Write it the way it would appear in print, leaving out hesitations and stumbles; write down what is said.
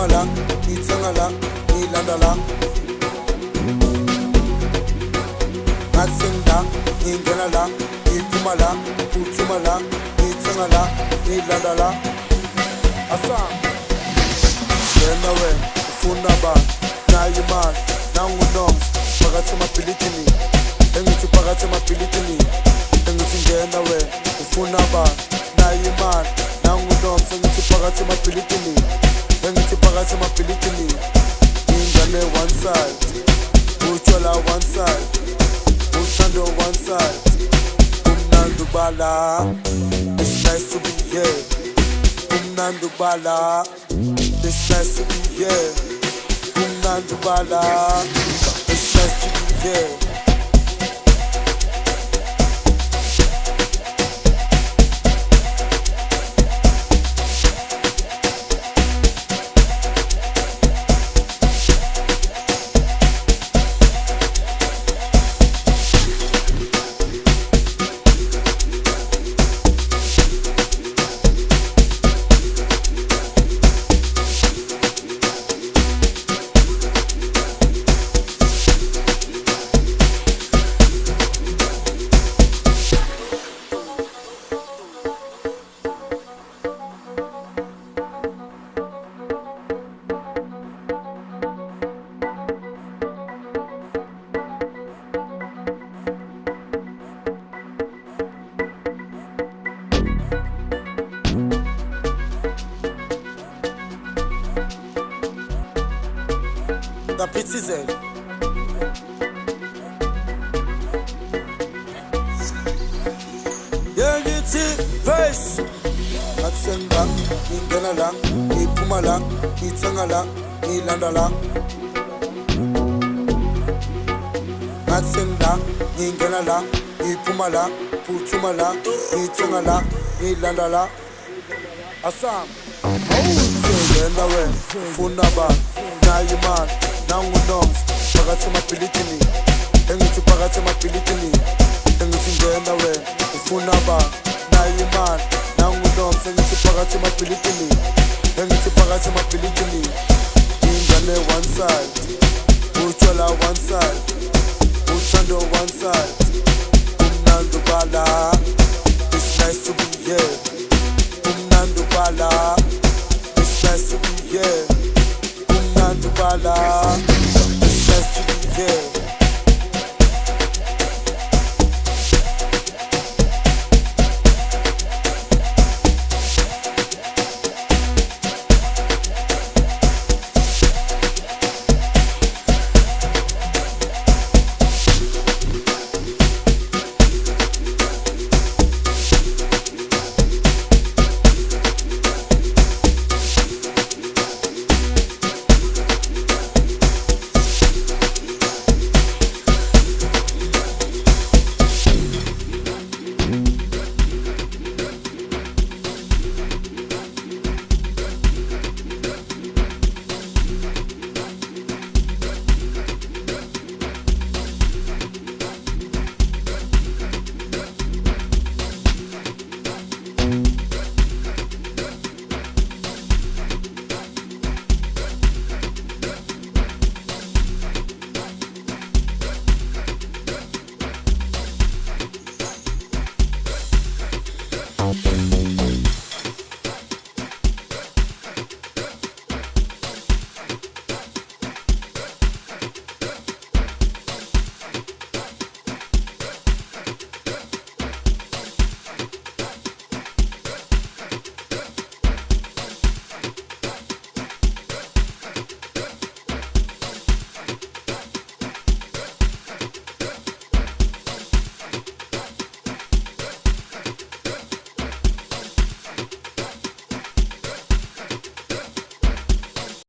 iphuma la, ithenga la, ilanda la. Ngatseng la, ingena la, iphuma la, uthuma la, ithenga la, ilanda la. Asam yena wena ufuna bani nayo imali nangunomzi phakathi emabhilidini engithi phakathi emabhilidini engithi ngena wena ufuna bani nayo imali nangunomzi engithi phakathi emabhilidini engithi phakathi emabhilidini ingane one side utshwala one side uthando one side kumnandi ubala it's nice to be here kumnandi ubala it's nice to be here kumnandi ubala it's nice to be here. The citizen. Yeah, it's face. Ngatseng la, ingena la, iphuma la, ithenga la, ilanda la. Ngatseng la, ingena la, iphuma la, uthuma la, ithenga la, ilanda la. Asam yena wena ufuna bani nayo imali nangunomzi phakathi emabhilidini engithi phakathi emabhilidini engithi ngena wena ufuna bani nayo imali nangunomzi engithi phakathi emabhilidini engithi phakathi emabhilidini ingane one side utshwala one side uthando one side kumnandi ubala it's nice to be here kumnandi ubala it's nice to be here kumnandi ubala